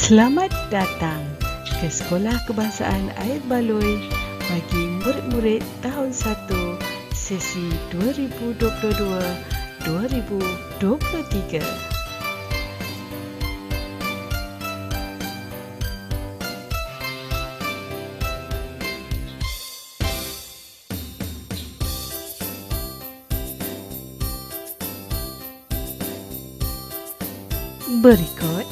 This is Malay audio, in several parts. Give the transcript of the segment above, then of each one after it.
Selamat datang ke Sekolah Kebangsaan Air Baloi bagi murid-murid tahun 1 sesi 2022-2023. Berikut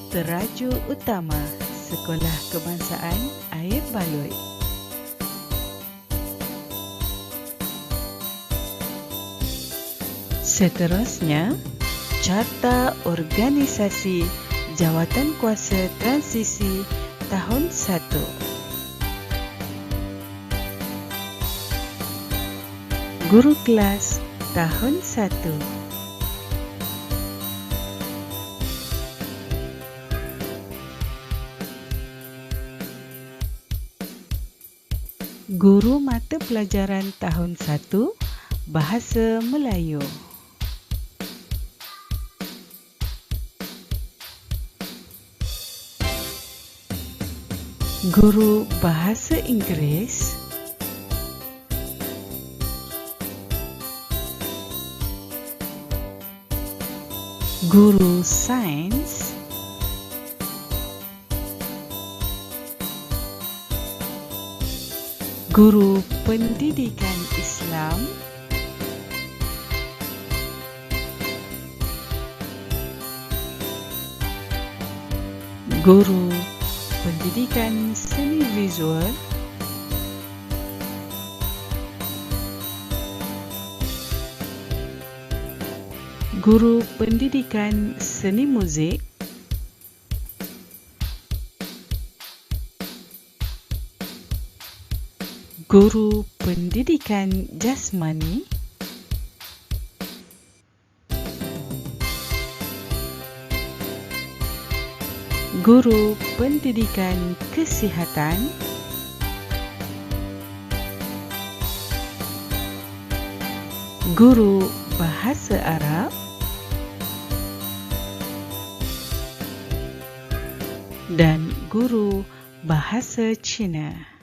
terajuk utama Sekolah Kebangsaan Air Baloi. Seterusnya, Carta Organisasi Jawatankuasa Transisi tahun 1. Guru kelas tahun 1. Guru mata pelajaran tahun 1 Bahasa Melayu. Guru Bahasa Inggeris. Guru Sains. Guru Pendidikan Islam. Guru Pendidikan Seni Visual. Guru Pendidikan Seni Muzik. Guru Pendidikan Jasmani. Guru Pendidikan Kesihatan. Guru Bahasa Arab. Dan Guru Bahasa Cina.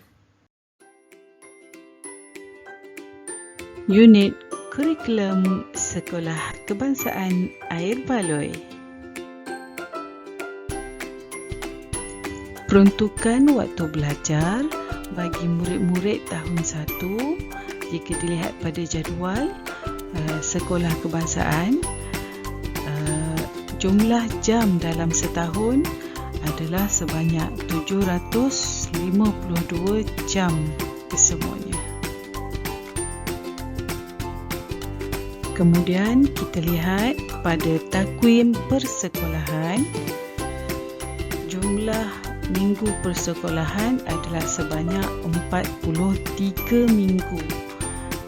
Unit Kurikulum Sekolah Kebangsaan Air Baloi. Peruntukan waktu belajar bagi murid-murid tahun 1 jika dilihat pada jadual Sekolah Kebangsaan, jumlah jam dalam setahun adalah sebanyak 752 jam kesemuanya. Kemudian kita lihat pada takwim persekolahan, jumlah minggu persekolahan adalah sebanyak 43 minggu,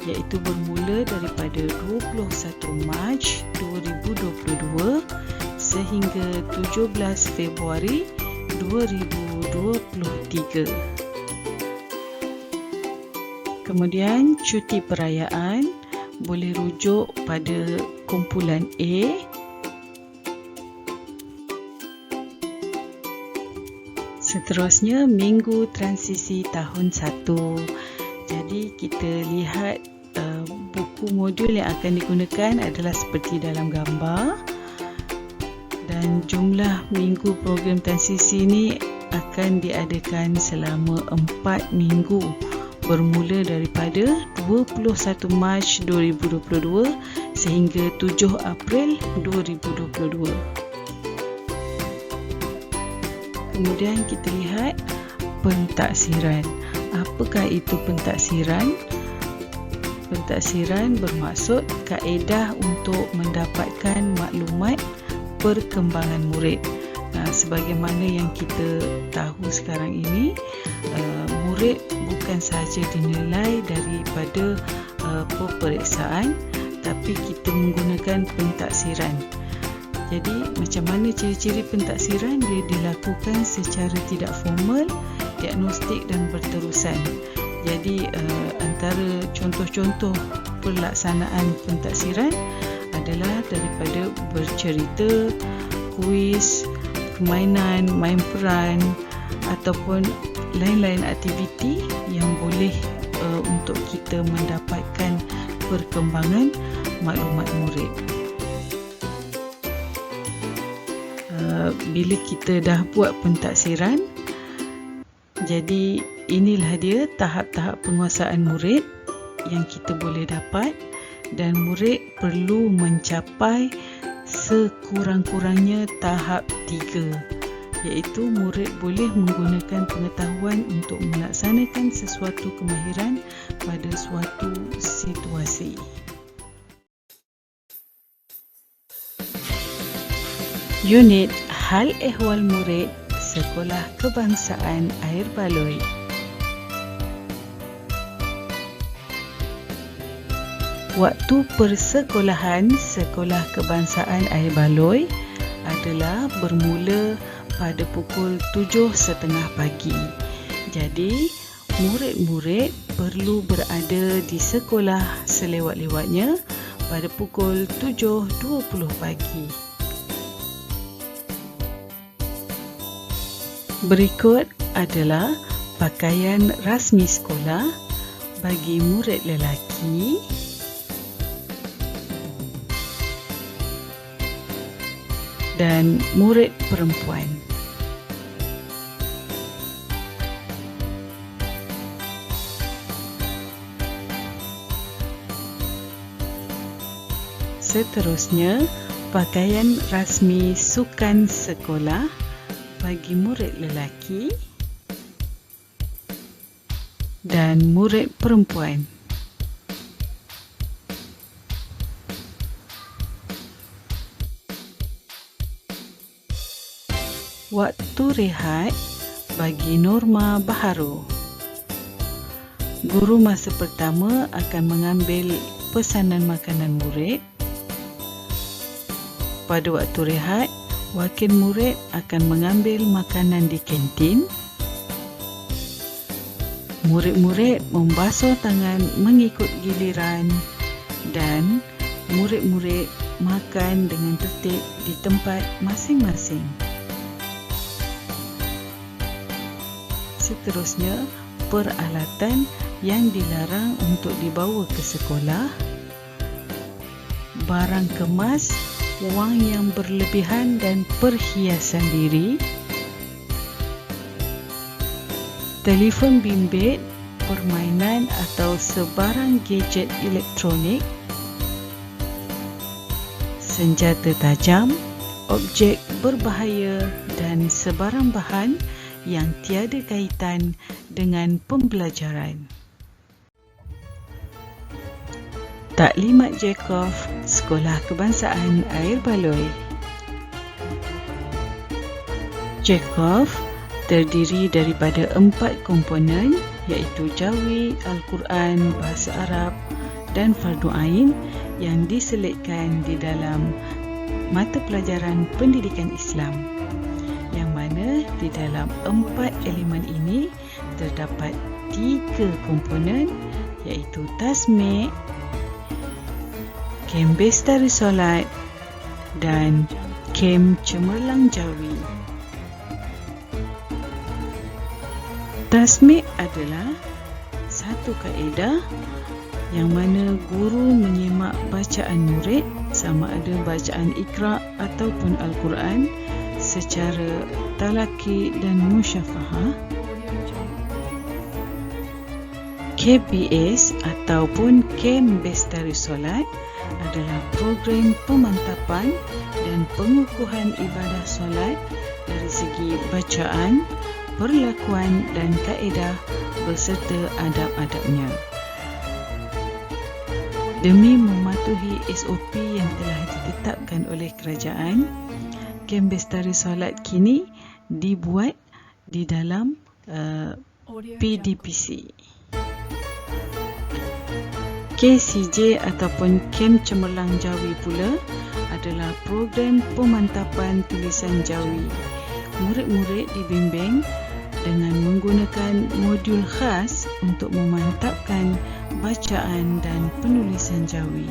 iaitu bermula daripada 21 Mac 2022 sehingga 17 Februari 2023. Kemudian cuti perayaan boleh rujuk pada kumpulan A. Seterusnya, minggu transisi tahun 1. Jadi kita lihat buku modul yang akan digunakan adalah seperti dalam gambar. Dan jumlah minggu program transisi ini akan diadakan selama 4 minggu. Bermula daripada 21 Mac 2022 sehingga 7 April 2022. Kemudian kita lihat pentaksiran. Apakah itu pentaksiran? Pentaksiran bermaksud kaedah untuk mendapatkan maklumat perkembangan murid. Sebagaimana yang kita tahu sekarang ini, murid bukan sahaja dinilai daripada peperiksaan, tapi kita menggunakan pentaksiran. Jadi macam mana ciri-ciri pentaksiran? Dia dilakukan secara tidak formal, diagnostik dan berterusan. Jadi antara contoh-contoh pelaksanaan pentaksiran adalah daripada bercerita, kuis, permainan, main peran ataupun lain-lain aktiviti yang boleh untuk kita mendapatkan perkembangan maklumat murid. Bila kita dah buat pentaksiran, jadi inilah dia tahap-tahap penguasaan murid yang kita boleh dapat, dan murid perlu mencapai sekurang-kurangnya tahap 3, iaitu murid boleh menggunakan pengetahuan untuk melaksanakan sesuatu kemahiran pada suatu situasi. Unit Hal Ehwal Murid Sekolah Kebangsaan Air Baloi. Waktu persekolahan Sekolah Kebangsaan Air Baloi adalah bermula pada pukul 7.30 pagi. Jadi, murid-murid perlu berada di sekolah selewat-lewatnya pada pukul 7.20 pagi. Berikut adalah pakaian rasmi sekolah bagi murid lelaki dan murid perempuan. Seterusnya, pakaian rasmi sukan sekolah bagi murid lelaki dan murid perempuan. Waktu rehat bagi norma baharu. Guru masa pertama akan mengambil pesanan makanan murid. Pada waktu rehat, wakil murid akan mengambil makanan di kantin. Murid-murid membasuh tangan mengikut giliran dan murid-murid makan dengan tertib di tempat masing-masing. Seterusnya, peralatan yang dilarang untuk dibawa ke sekolah: barang kemas, wang yang berlebihan dan perhiasan diri, telefon bimbit, permainan atau sebarang gadget elektronik, senjata tajam, objek berbahaya dan sebarang bahan yang tiada kaitan dengan pembelajaran. Taklimat Jacob Sekolah Kebangsaan Air Baloi. Jacob terdiri daripada 4 komponen, iaitu Jawi, Al-Quran, Bahasa Arab dan Fardu Ain yang diselitkan di dalam mata pelajaran pendidikan Islam, yang mana di dalam 4 elemen ini terdapat 3 komponen, iaitu Tasmi', Kem Bestari Solat dan Kem Cemerlang Jawi. Tasmi' adalah satu kaedah yang mana guru menyimak bacaan murid, sama ada bacaan Iqra' ataupun Al-Quran, secara talaki dan musyafahah. KBS ataupun Kem Bestari Solat adalah program pemantapan dan pengukuhan ibadah solat dari segi bacaan, perlakuan dan kaedah beserta adab-adabnya. Demi mematuhi SOP yang telah ditetapkan oleh kerajaan, Kem Bestari Solat kini dibuat di dalam PDPC. KCJ ataupun Kem Cemerlang Jawi pula adalah program pemantapan tulisan Jawi. Murid-murid dibimbing dengan menggunakan modul khas untuk memantapkan bacaan dan penulisan Jawi.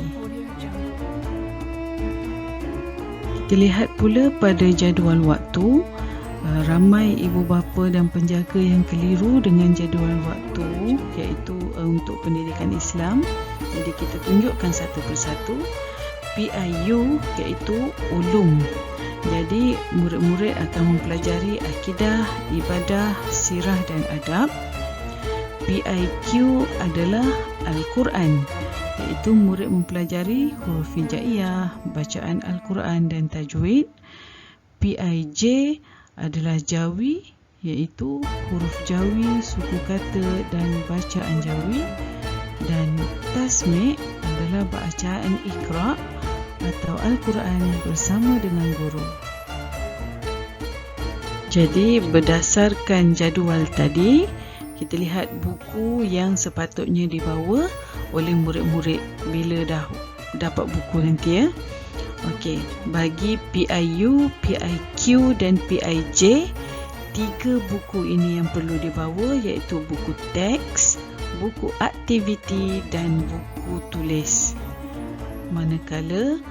Kita lihat pula pada jadual waktu, ramai ibu bapa dan penjaga yang keliru dengan jadual waktu, iaitu untuk pendidikan Islam. Jadi kita tunjukkan satu persatu. PIU iaitu ulum. Jadi murid-murid akan mempelajari akidah, ibadah, sirah dan adab. PIQ adalah Al-Quran, iaitu murid mempelajari huruf hijaiyah, bacaan Al-Quran dan tajwid. PIJ adalah Jawi, iaitu huruf Jawi, suku kata dan bacaan Jawi. Dan tasmi' adalah bacaan Iqra' atau Al-Quran bersama dengan guru. Jadi berdasarkan jadual tadi, kita lihat buku yang sepatutnya dibawa oleh murid-murid bila dah dapat buku nanti ya. Okey, bagi PIU, PIQ dan PIJ, 3 buku ini yang perlu dibawa, iaitu buku teks, buku aktiviti dan buku tulis. Manakala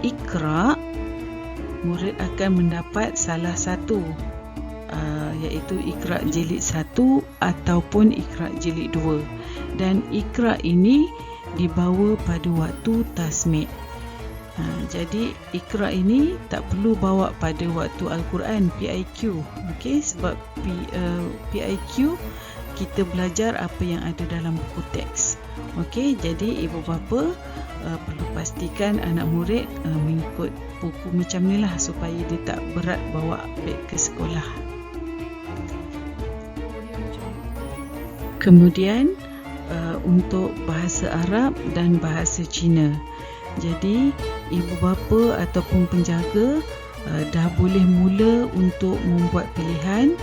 Iqra', murid akan mendapat salah satu, iaitu Iqra' jilid 1 ataupun Iqra' jilid 2. Dan Iqra' ini dibawa pada waktu tasmi'. Jadi Iqra' ini tak perlu bawa pada waktu Al-Quran, PIQ. Okey, sebab PIQ kita belajar apa yang ada dalam buku teks. Okey, jadi ibu bapa perlu pastikan anak murid mengikut buku macam ni lah, supaya dia tak berat bawa beg ke sekolah. Kemudian untuk bahasa Arab dan bahasa Cina. Jadi ibu bapa ataupun penjaga dah boleh mula untuk membuat pilihan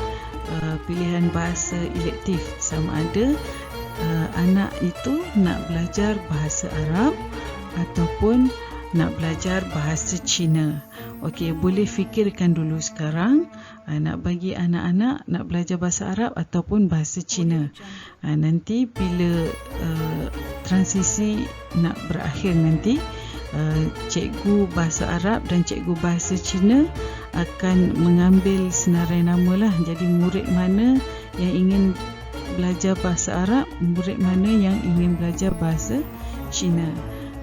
bahasa elektif, sama ada anak itu nak belajar bahasa Arab ataupun nak belajar bahasa Cina. Okey, boleh fikirkan dulu sekarang nak bagi anak-anak nak belajar bahasa Arab ataupun bahasa Cina. Nanti bila transisi nak berakhir nanti, cikgu bahasa Arab dan cikgu bahasa Cina akan mengambil senarai nama lah. Jadi murid mana yang ingin belajar bahasa Arab, murid mana yang ingin belajar bahasa Cina.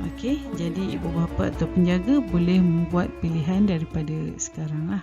Okey, jadi ibu bapa atau penjaga boleh membuat pilihan daripada sekarang lah.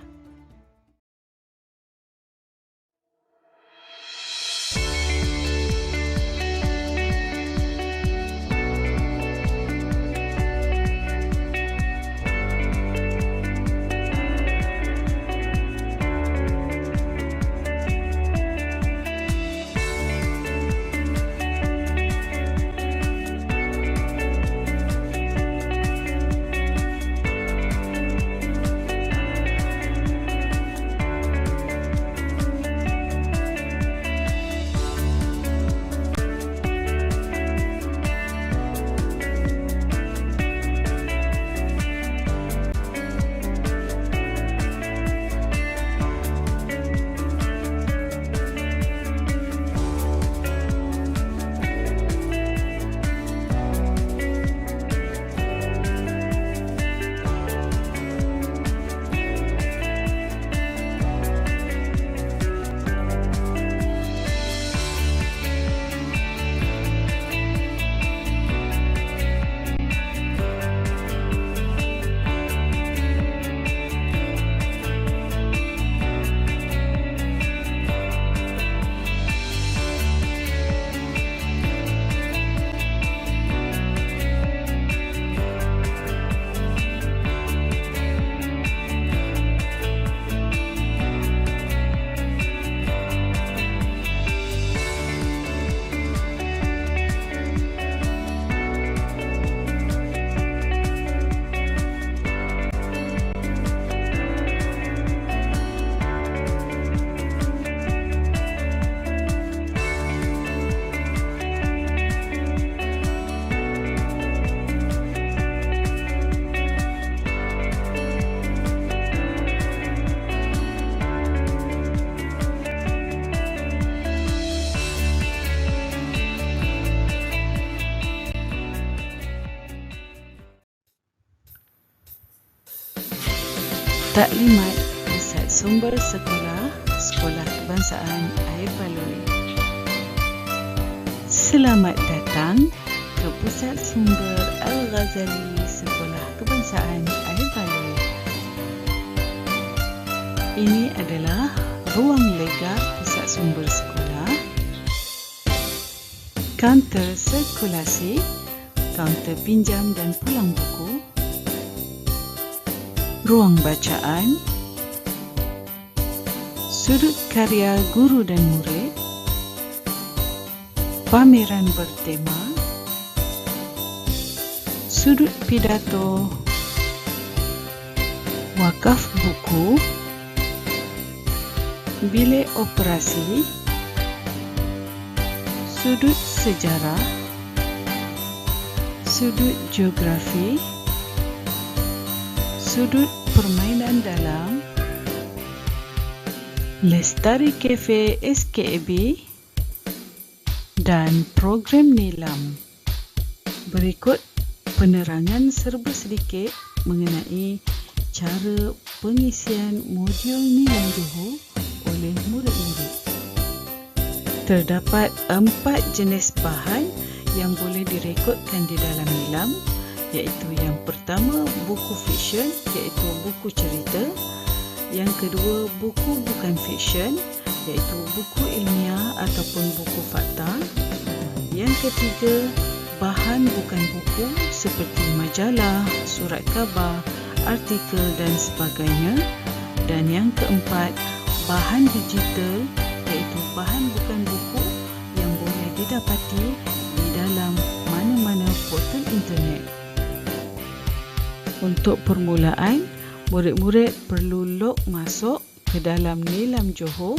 Taklimat Pusat Sumber Sekolah Sekolah Kebangsaan Air Baloi. Selamat datang ke Pusat Sumber Al-Ghazali Sekolah Kebangsaan Air Baloi. Ini adalah ruang lega pusat sumber sekolah, kaunter sirkulasi, kaunter pinjam dan pulang buku, ruang bacaan, sudut karya guru dan murid, pameran bertema, sudut pidato, wakaf buku, bilik operasi, sudut sejarah, sudut geografi, sudut permainan dalam, Lestari Cafe SKAB dan program Nilam. Berikut penerangan serba sedikit mengenai cara pengisian modul Nilam Johor oleh murid-murid. Terdapat 4 jenis bahan yang boleh direkodkan di dalam Nilam, iaitu yang pertama buku fiksyen, iaitu buku cerita. Yang kedua, buku bukan fiksyen, iaitu buku ilmiah ataupun buku fakta. Yang ketiga, bahan bukan buku seperti majalah, surat khabar, artikel dan sebagainya. Dan yang keempat, bahan digital, iaitu bahan bukan buku yang boleh didapati di dalam mana-mana portal internet. Untuk permulaan, murid-murid perlu log masuk ke dalam Nilam Johor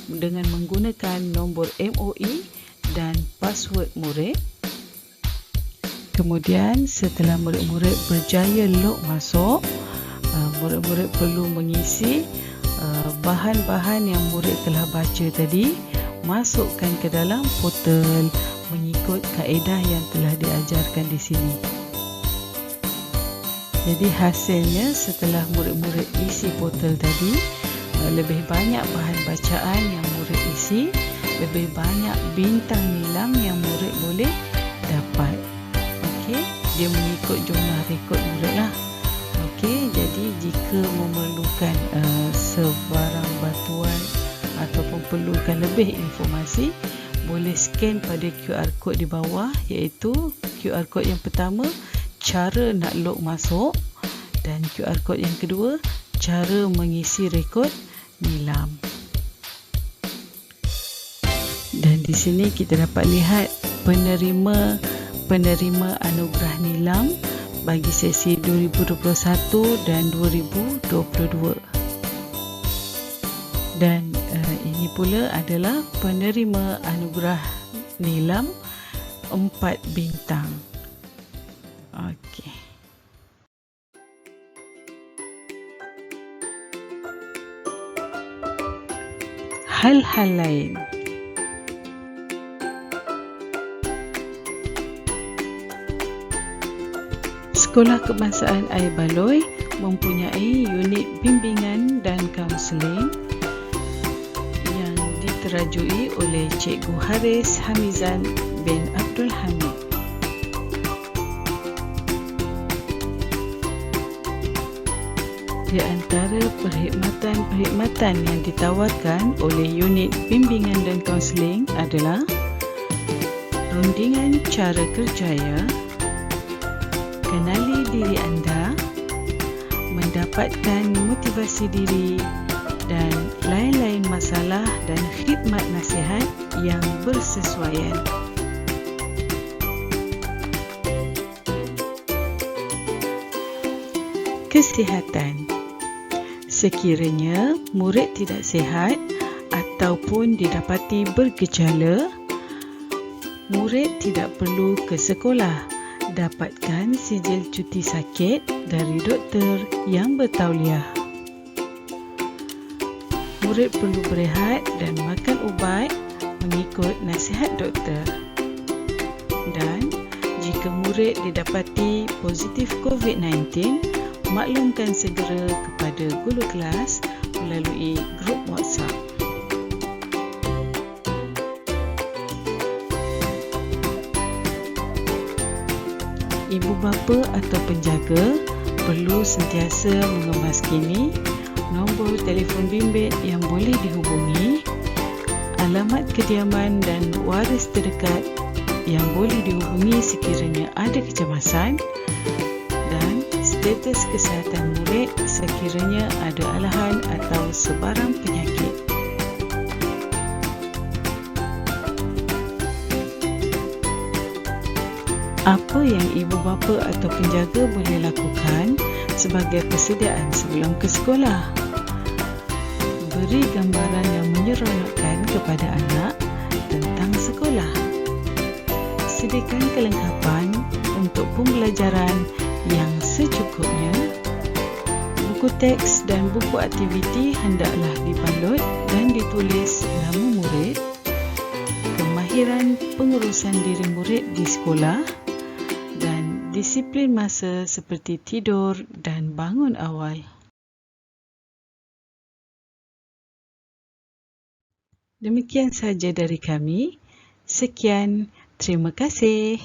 dengan menggunakan nombor MOE dan password murid. Kemudian setelah murid-murid berjaya log masuk, murid-murid perlu mengisi bahan-bahan yang murid telah baca tadi, masukkan ke dalam portal mengikut kaedah yang telah diajarkan di sini. Jadi hasilnya setelah murid-murid isi portal tadi, lebih banyak bahan bacaan yang murid isi, lebih banyak bintang nilam yang murid boleh dapat. Okey, dia mengikut jumlah rekod murid lah. Okey, jadi jika memerlukan sebarang bantuan ataupun perlukan lebih informasi, boleh scan pada QR code di bawah, iaitu QR code yang pertama cara nak log masuk, dan QR code yang kedua cara mengisi rekod nilam. Dan di sini kita dapat lihat penerima anugerah nilam bagi sesi 2021 dan 2022. Dan ini pula adalah penerima anugerah nilam 4 bintang. Okey. Hal-hal lain. Sekolah Kebangsaan Air Baloi mempunyai unit bimbingan dan kaunseling yang diterajui oleh Cikgu Haris Hamizan bin Abdul Hamid. Di antara perkhidmatan yang ditawarkan oleh unit bimbingan dan kaunseling adalah rundingan cara kerjaya, kenali diri anda, mendapatkan motivasi diri dan lain-lain masalah dan khidmat nasihat yang bersesuaian. Kesihatan. Sekiranya murid tidak sihat ataupun didapati bergejala, murid tidak perlu ke sekolah. Dapatkan sijil cuti sakit dari doktor yang bertauliah. Murid perlu berehat dan makan ubat mengikut nasihat doktor. Dan jika murid didapati positif COVID-19, maklumkan segera kepada guru kelas melalui grup WhatsApp. ibu bapa atau penjaga perlu sentiasa mengemaskini nombor telefon bimbit yang boleh dihubungi, alamat kediaman dan waris terdekat yang boleh dihubungi sekiranya ada kecemasan, dan status kesihatan murid sekiranya ada alahan atau sebarang penyakit. Apa yang ibu bapa atau penjaga boleh lakukan sebagai persediaan sebelum ke sekolah? Beri gambaran yang menyeronokkan kepada anak tentang sekolah. Sediakan kelengkapan untuk pembelajaran yang secukupnya. Buku teks dan buku aktiviti hendaklah dibalut dan ditulis nama murid, kemahiran pengurusan diri murid di sekolah, dan disiplin masa seperti tidur dan bangun awal. Demikian saja dari kami. Sekian, terima kasih.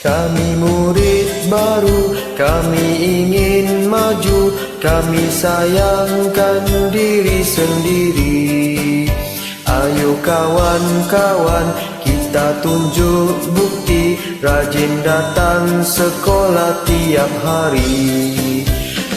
Kami murid baru, kami ingin maju, kami sayangkan diri sendiri. Ayo kawan-kawan, kita tunjuk bukti, rajin datang sekolah tiap hari.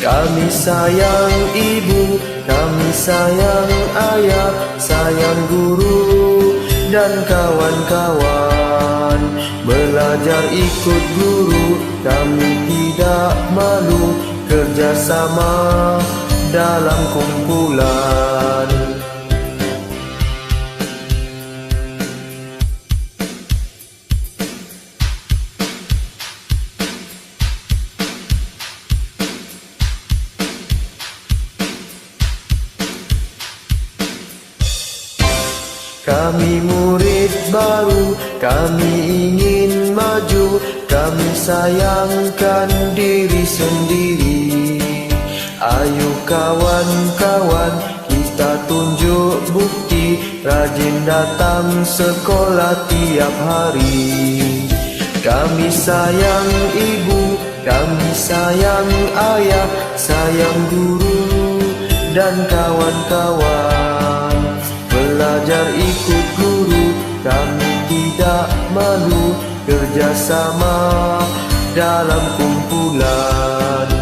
Kami sayang ibu, kami sayang ayah, sayang guru dan kawan-kawan. Belajar ikut guru, kami tidak malu, kerjasama dalam kumpulan. Kami murid baru, kami ingin maju, kami sayangkan diri sendiri. Ayo kawan-kawan, kita tunjuk bukti, rajin datang sekolah tiap hari. Kami sayang ibu, kami sayang ayah, sayang guru dan kawan-kawan. Belajar ikut guru, kami tidak malu, kerjasama dalam kumpulan.